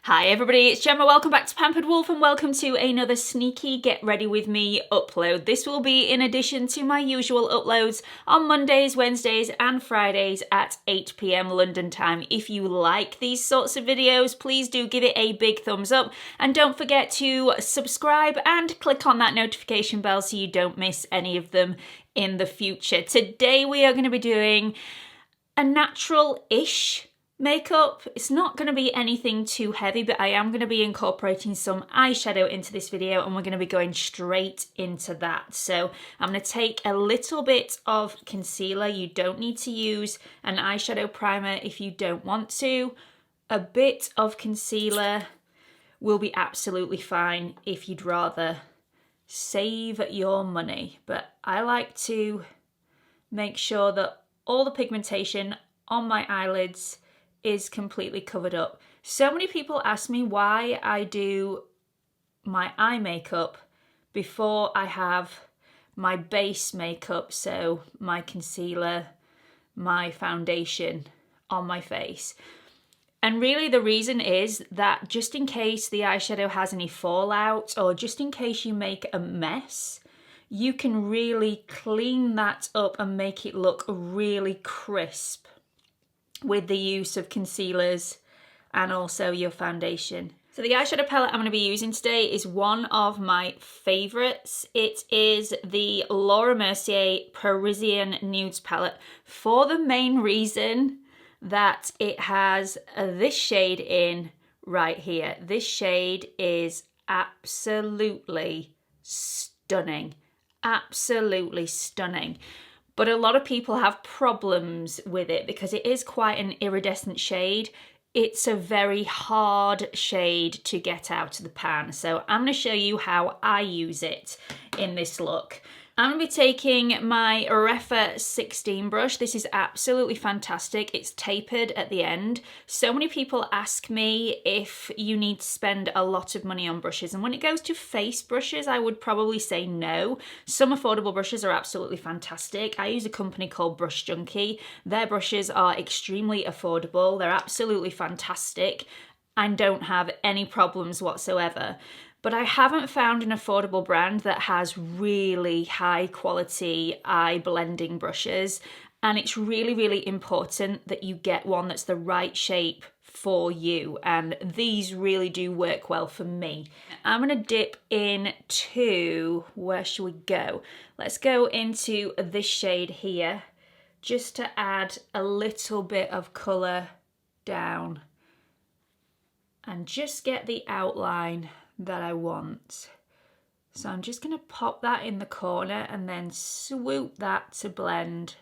Hi everybody, it's Gemma. Welcome back to Pampered Wolf and welcome to another sneaky Get Ready With Me upload. This will be in addition to my usual uploads on Mondays, Wednesdays and Fridays at 8 PM London time. If you like these sorts of videos, please do give it a big thumbs up and don't forget to subscribe and click on that notification bell so you don't miss any of them in the future. Today we are going to be doing a natural-ish makeup. It's not going to be anything too heavy, but I am going to be incorporating some eyeshadow into this video and we're going to be going straight into that. So I'm going to take a little bit of concealer. You don't need to use an eyeshadow primer if you don't want to. A bit of concealer will be absolutely fine if you'd rather save your money. But I like to make sure that all the pigmentation on my eyelids is completely covered up. So many people ask me why I do my eye makeup before I have my base makeup, so my concealer, my foundation on my face. And really the reason is that just in case the eyeshadow has any fallout or just in case you make a mess, you can really clean that up and make it look really crisp with the use of concealers and also your foundation. So the eyeshadow palette I'm going to be using today is one of my favourites. It is the Laura Mercier Parisian Nudes palette for the main reason that it has this shade in right here. This shade is absolutely stunning. Absolutely stunning. But a lot of people have problems with it because it is quite an iridescent shade. It's a very hard shade to get out of the pan. So I'm going to show you how I use it in this look. I'm going to be taking my Refa 16 brush. This is absolutely fantastic. It's tapered at the end. So many people ask me if you need to spend a lot of money on brushes. And when it goes to face brushes, I would probably say no. Some affordable brushes are absolutely fantastic. I use a company called Brush Junkie. Their brushes are extremely affordable. They're absolutely fantastic and don't have any problems whatsoever. But I haven't found an affordable brand that has really high quality eye blending brushes. And it's really, really important that you get one that's the right shape for you. And these really do work well for me. I'm gonna dip into, where should we go? Let's go into this shade here, just to add a little bit of color down and just get the outline that I want. So I'm just going to pop that in the corner and then swoop that to blend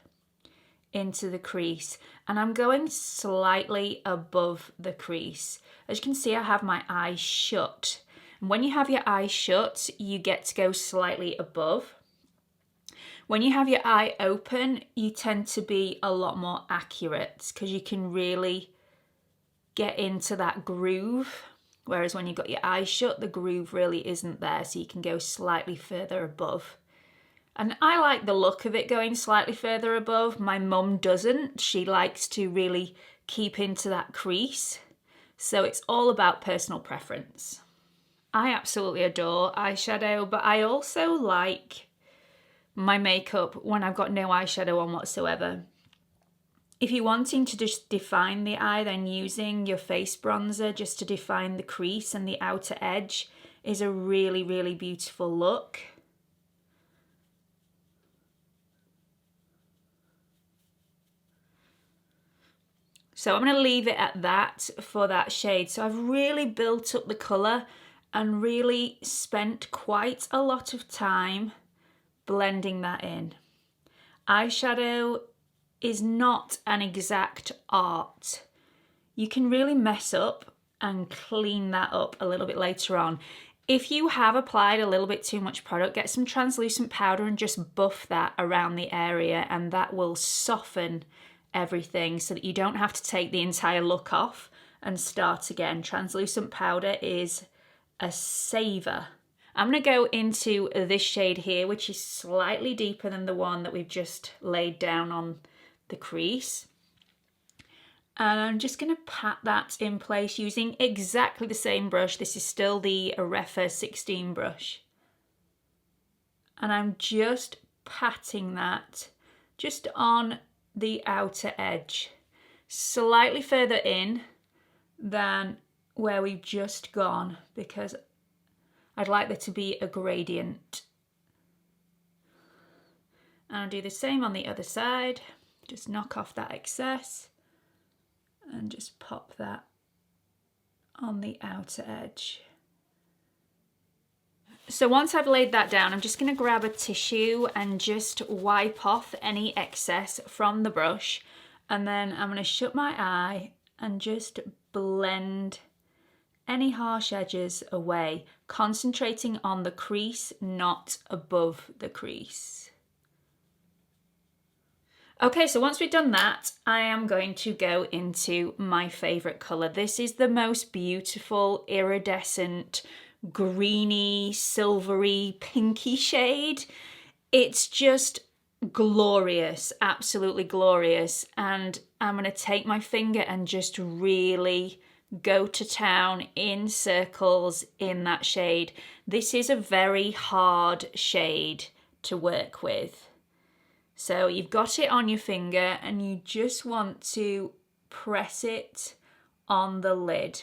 into the crease. And I'm going slightly above the crease. As you can see, I have my eyes shut. And when you have your eyes shut, you get to go slightly above. When you have your eye open, you tend to be a lot more accurate because you can really get into that groove. Whereas when you've got your eyes shut, the groove really isn't there, so you can go slightly further above. And I like the look of it going slightly further above. My mum doesn't. She likes to really keep into that crease. So it's all about personal preference. I absolutely adore eyeshadow, but I also like my makeup when I've got no eyeshadow on whatsoever. If you're wanting to just define the eye, then using your face bronzer just to define the crease and the outer edge is a really, really beautiful look. So I'm going to leave it at that for that shade. So I've really built up the colour and really spent quite a lot of time blending that in. Eyeshadow is not an exact art. You can really mess up and clean that up a little bit later on. If you have applied a little bit too much product, get some translucent powder and just buff that around the area, and that will soften everything so that you don't have to take the entire look off and start again. Translucent powder is a saver. I'm going to go into this shade here, which is slightly deeper than the one that we've just laid down on the crease. And I'm just going to pat that in place using exactly the same brush. This is still the Refa 16 brush. And I'm just patting that just on the outer edge, slightly further in than where we've just gone, because I'd like there to be a gradient. And I'll do the same on the other side. Just knock off that excess and just pop that on the outer edge. So once I've laid that down, I'm just going to grab a tissue and just wipe off any excess from the brush. And then I'm going to shut my eye and just blend any harsh edges away, concentrating on the crease, not above the crease. Okay, so once we've done that, I am going to go into my favorite color. This is the most beautiful iridescent, greeny, silvery, pinky shade. It's just glorious, absolutely glorious. And I'm gonna take my finger and just really go to town in circles in that shade. This is a very hard shade to work with. So you've got it on your finger and you just want to press it on the lid.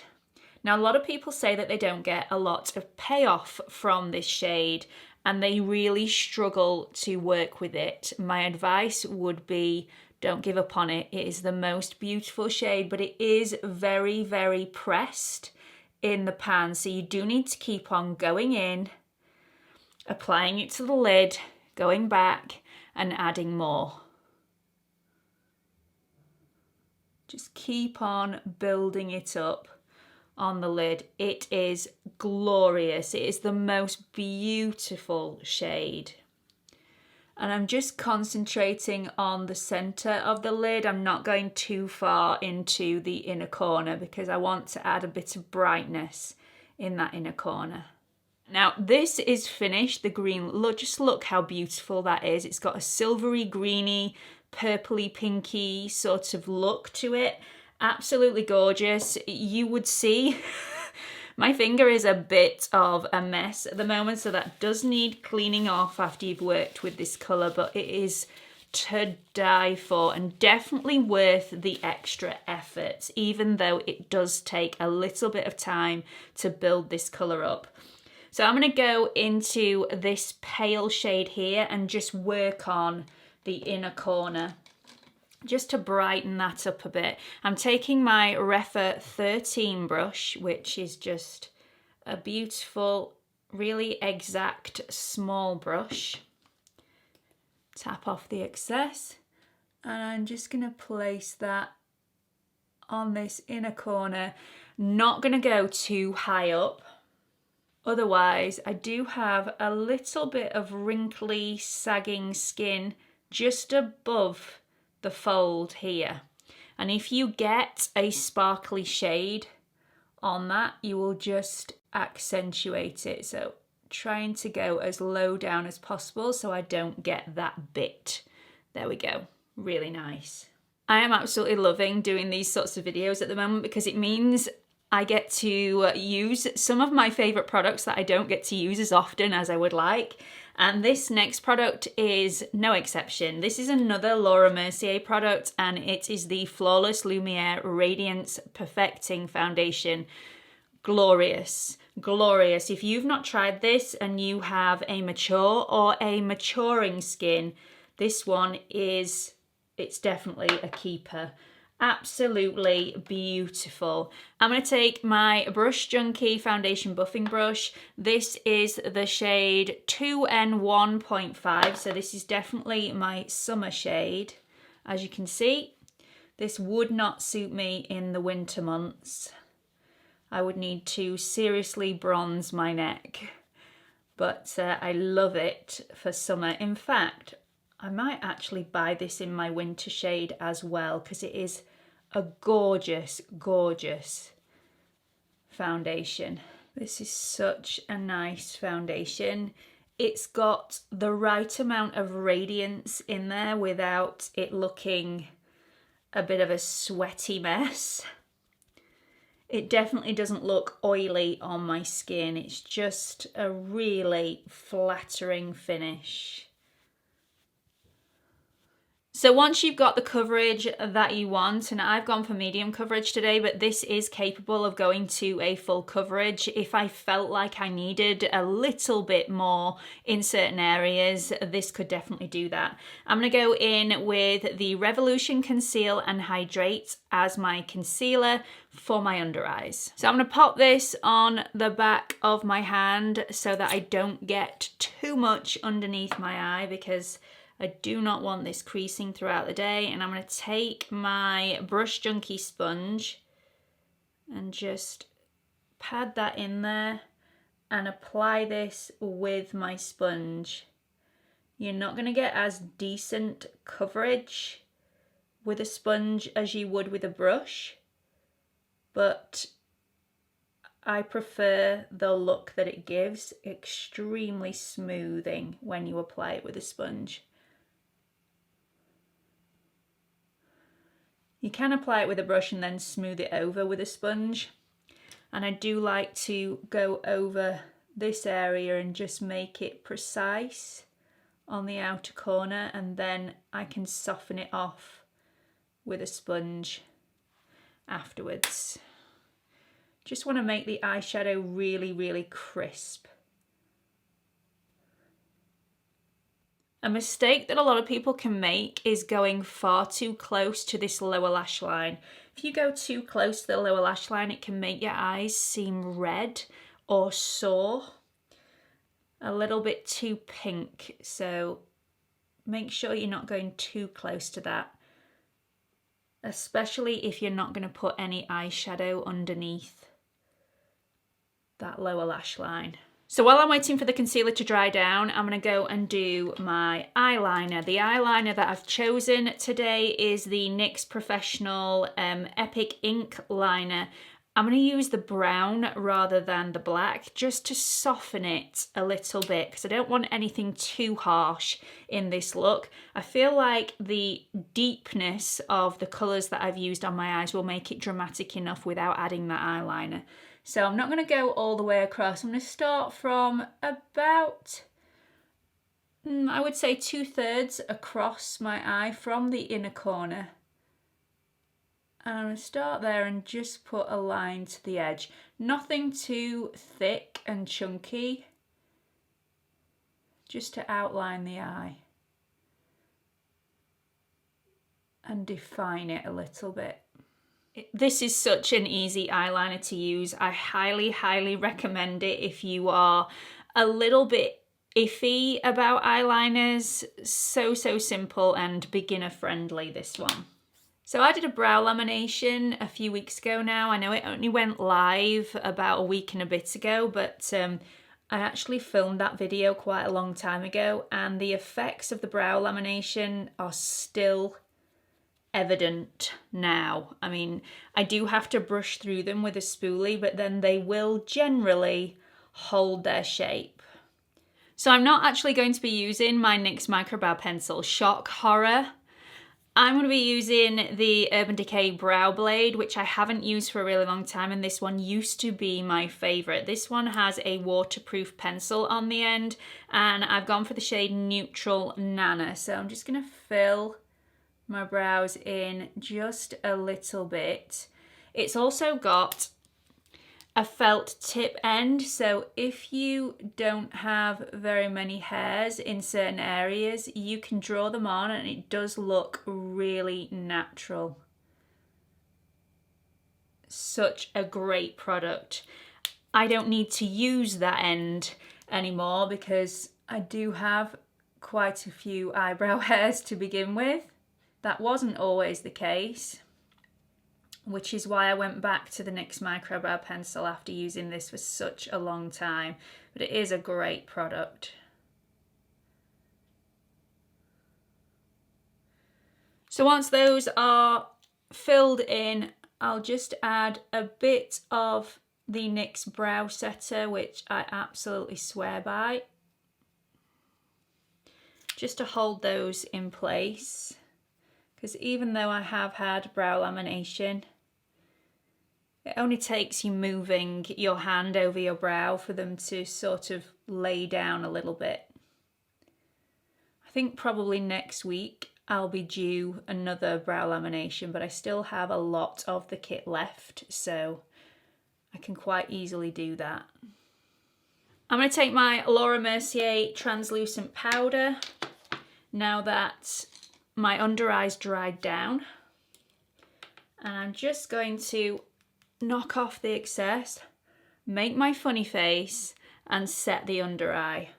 Now, a lot of people say that they don't get a lot of payoff from this shade and they really struggle to work with it. My advice would be, don't give up on it. It is the most beautiful shade, but it is very, very pressed in the pan. So you do need to keep on going in, applying it to the lid, going back and adding more. Just keep on building it up on the lid. It is glorious. It is the most beautiful shade. And I'm just concentrating on the center of the lid. I'm not going too far into the inner corner because I want to add a bit of brightness in that inner corner. Now this is finished, the green. Look, just look how beautiful that is. It's got a silvery, greeny, purpley, pinky sort of look to it. Absolutely gorgeous. You would see my finger is a bit of a mess at the moment, so that does need cleaning off after you've worked with this colour, but it is to die for and definitely worth the extra effort, even though it does take a little bit of time to build this colour up. So I'm going to go into this pale shade here and just work on the inner corner, just to brighten that up a bit. I'm taking my Refa 13 brush, which is just a beautiful, really exact small brush. Tap off the excess, and I'm just going to place that on this inner corner. Not going to go too high up. Otherwise, I do have a little bit of wrinkly, sagging skin just above the fold here. And if you get a sparkly shade on that, you will just accentuate it. So trying to go as low down as possible so I don't get that bit. There we go. Really nice. I am absolutely loving doing these sorts of videos at the moment because it means I get to use some of my favourite products that I don't get to use as often as I would like. And this next product is no exception. This is another Laura Mercier product, and it is the Flawless Lumiere Radiance Perfecting Foundation. Glorious, glorious. If you've not tried this and you have a mature or a maturing skin, this one is, it's definitely a keeper. Absolutely beautiful. I'm going to take my Brush Junkie foundation buffing brush. This is the shade 2N1.5, so this is definitely my summer shade. As you can see, this would not suit me in the winter months. I would need to seriously bronze my neck, but I love it for summer. In fact, I might actually buy this in my winter shade as well because it is a gorgeous, gorgeous foundation. This is such a nice foundation. It's got the right amount of radiance in there without it looking a bit of a sweaty mess. It definitely doesn't look oily on my skin. It's just a really flattering finish. So once you've got the coverage that you want, and I've gone for medium coverage today, but this is capable of going to a full coverage. If I felt like I needed a little bit more in certain areas, this could definitely do that. I'm gonna go in with the Revolution Conceal and Hydrate as my concealer for my under eyes. So I'm gonna pop this on the back of my hand so that I don't get too much underneath my eye, because I do not want this creasing throughout the day. And I'm going to take my Brush Junkie sponge and just pad that in there and apply this with my sponge. You're not going to get as decent coverage with a sponge as you would with a brush, but I prefer the look that it gives. Extremely smoothing when you apply it with a sponge. You can apply it with a brush and then smooth it over with a sponge. And I do like to go over this area and just make it precise on the outer corner, and then I can soften it off with a sponge afterwards. Just want to make the eyeshadow really, really crisp. A mistake that a lot of people can make is going far too close to this lower lash line. If you go too close to the lower lash line, it can make your eyes seem red or sore, a little bit too pink. So make sure you're not going too close to that, especially if you're not going to put any eyeshadow underneath that lower lash line. So while I'm waiting for the concealer to dry down, I'm going to go and do my eyeliner. The eyeliner that I've chosen today is the NYX Professional Epic Ink Liner. I'm going to use the brown rather than the black just to soften it a little bit, because I don't want anything too harsh in this look. I feel like the deepness of the colours that I've used on my eyes will make it dramatic enough without adding that eyeliner. So I'm not going to go all the way across. I'm going to start from about, I would say 2/3 across my eye from the inner corner. And I'm going to start there and just put a line to the edge. Nothing too thick and chunky, just to outline the eye and define it a little bit. This is such an easy eyeliner to use. I highly, highly recommend it if you are a little bit iffy about eyeliners. So simple and beginner friendly, this one. So I did a brow lamination a few weeks ago now. I know it only went live about a week and a bit ago, but I actually filmed that video quite a long time ago, and the effects of the brow lamination are still evident now. I mean, I do have to brush through them with a spoolie, but then they will generally hold their shape. So I'm not actually going to be using my NYX Micro Brow Pencil. Shock horror. I'm going to be using the Urban Decay Brow Blade, which I haven't used for a really long time, and this one used to be my favourite. This one has a waterproof pencil on the end, and I've gone for the shade Neutral Nana. So I'm just going to fill my brows in just a little bit. It's also got a felt tip end, so if you don't have very many hairs in certain areas, you can draw them on and it does look really natural. Such a great product. I don't need to use that end anymore because I do have quite a few eyebrow hairs to begin with. That wasn't always the case, which is why I went back to the NYX Micro Brow Pencil after using this for such a long time. But it is a great product. So once those are filled in, I'll just add a bit of the NYX Brow Setter, which I absolutely swear by, just to hold those in place. because even though I have had brow lamination, it only takes you moving your hand over your brow for them to sort of lay down a little bit. I think probably next week I'll be due another brow lamination, but I still have a lot of the kit left, so I can quite easily do that. I'm going to take my Laura Mercier translucent powder now that my under eye's dried down, and I'm just going to knock off the excess, make my funny face, and set the under eye.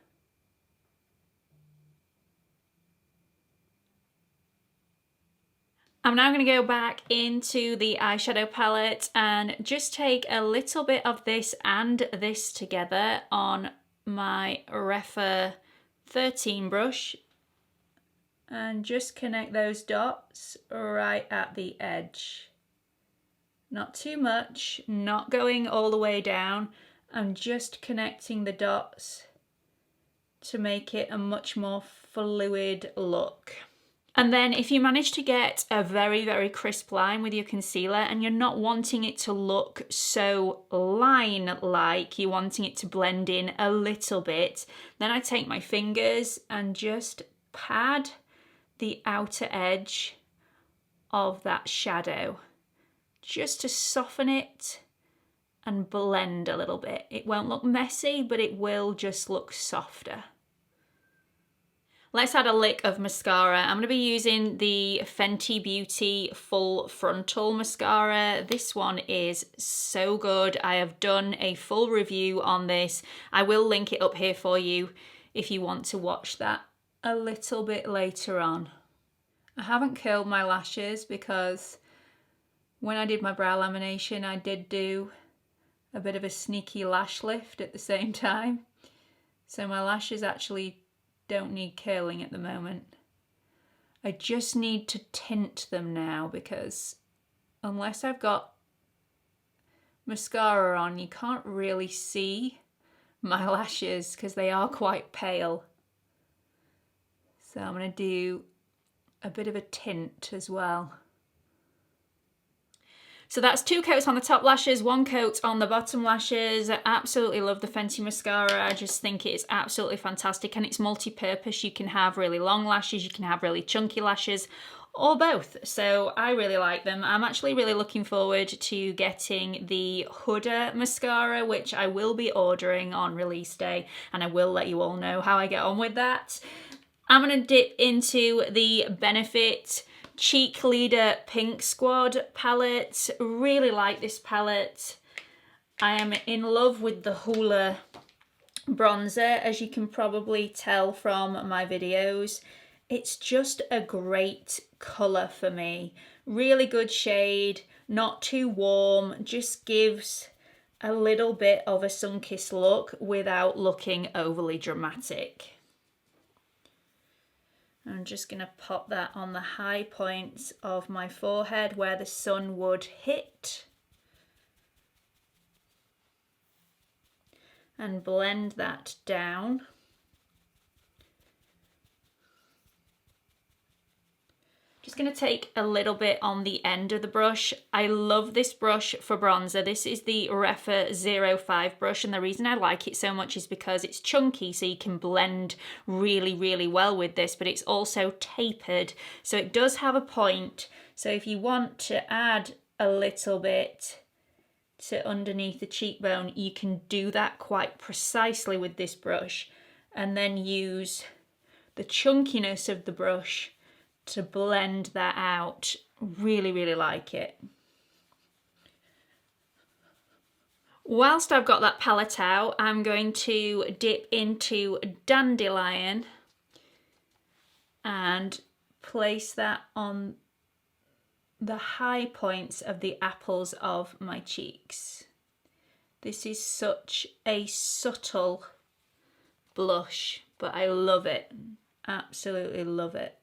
I'm now going to go back into the eyeshadow palette and just take a little bit of this and this together on my Refa 13 brush and just connect those dots right at the edge. Not too much, not going all the way down. I'm just connecting the dots to make it a much more fluid look. And then if you manage to get a very, very crisp line with your concealer and you're not wanting it to look so line-like, you're wanting it to blend in a little bit, then I take my fingers and just pad the outer edge of that shadow, just to soften it and blend a little bit. It won't look messy, but it will just look softer. Let's add a lick of mascara. I'm going to be using the Fenty Beauty Full Frontal Mascara. This one is so good. I have done a full review on this. I will link it up here for you if you want to watch that a little bit later on. I haven't curled my lashes because when I did my brow lamination, I did do a bit of a sneaky lash lift at the same time. So my lashes actually don't need curling at the moment. I just need to tint them now because unless I've got mascara on, you can't really see my lashes because they are quite pale. So I'm going to do a bit of a tint as well. So that's 2 coats on the top lashes, 1 coat on the bottom lashes. I absolutely love the Fenty mascara. I just think it's absolutely fantastic and it's multi-purpose. You can have really long lashes, you can have really chunky lashes, or both. So I really like them. I'm actually really looking forward to getting the Hoola mascara, which I will be ordering on release day, and I will let you all know how I get on with that. I'm going to dip into the Benefit Cheek Leader Pink Squad palette. Really like this palette. I am in love with the Hoola bronzer, as you can probably tell from my videos. It's just a great colour for me. Really good shade, not too warm, just gives a little bit of a sun-kissed look without looking overly dramatic. I'm just going to pop that on the high points of my forehead where the sun would hit. And blend that down. Just going to take a little bit on the end of the brush. I love this brush for bronzer. This is the Refa 05 brush, and the reason I like it so much is because it's chunky, so you can blend really, really well with this, but it's also tapered, so it does have a point. So if you want to add a little bit to underneath the cheekbone, you can do that quite precisely with this brush, and then use the chunkiness of the brush to blend that out. Really, really like it. Whilst I've got that palette out, I'm going to dip into Dandelion and place that on the high points of the apples of my cheeks. This is such a subtle blush, but I love it. Absolutely love it.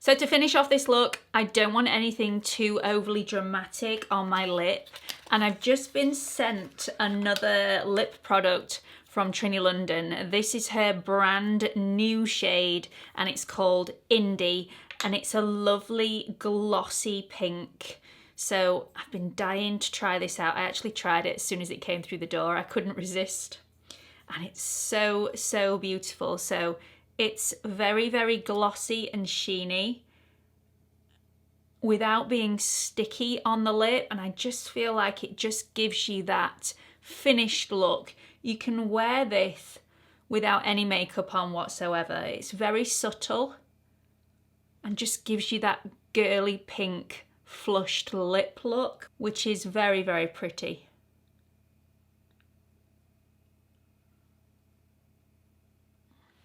So to finish off this look, I don't want anything too overly dramatic on my lip. And I've just been sent another lip product from Trinny London. This is her brand new shade and it's called Indi, and it's a lovely glossy pink. So I've been dying to try this out. I actually tried it as soon as it came through the door. I couldn't resist. And it's so, so beautiful. So it's very, very glossy and sheeny without being sticky on the lip, and I just feel like it just gives you that finished look. You can wear this without any makeup on whatsoever. It's very subtle and just gives you that girly pink flushed lip look, which is very, very pretty.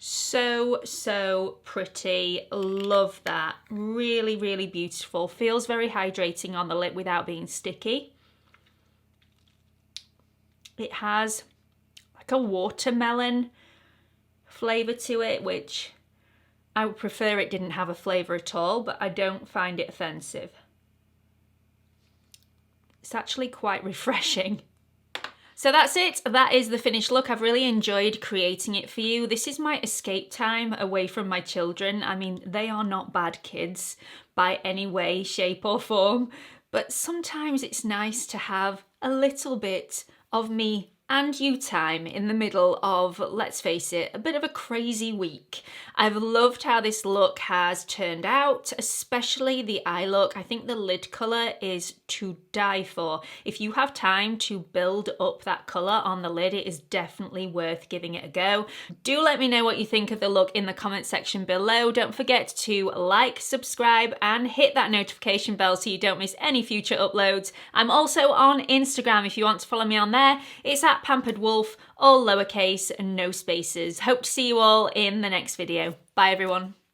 So, so pretty. Love that. Really, really beautiful. Feels very hydrating on the lip without being sticky. It has like a watermelon flavour to it, which I would prefer it didn't have a flavour at all, but I don't find it offensive. It's actually quite refreshing. So that's it. That is the finished look. I've really enjoyed creating it for you. This is my escape time away from my children. I mean, they are not bad kids by any way, shape or form, but sometimes it's nice to have a little bit of me and you time in the middle of, let's face it, a bit of a crazy week. I've loved how this look has turned out, especially the eye look. I think the lid colour is to die for. If you have time to build up that colour on the lid, it is definitely worth giving it a go. Do let me know what you think of the look in the comment section below. Don't forget to like, subscribe and hit that notification bell so you don't miss any future uploads. I'm also on Instagram if you want to follow me on there. It's at Pampered Wolf, all lowercase and no spaces. Hope to see you all in the next video. Bye everyone.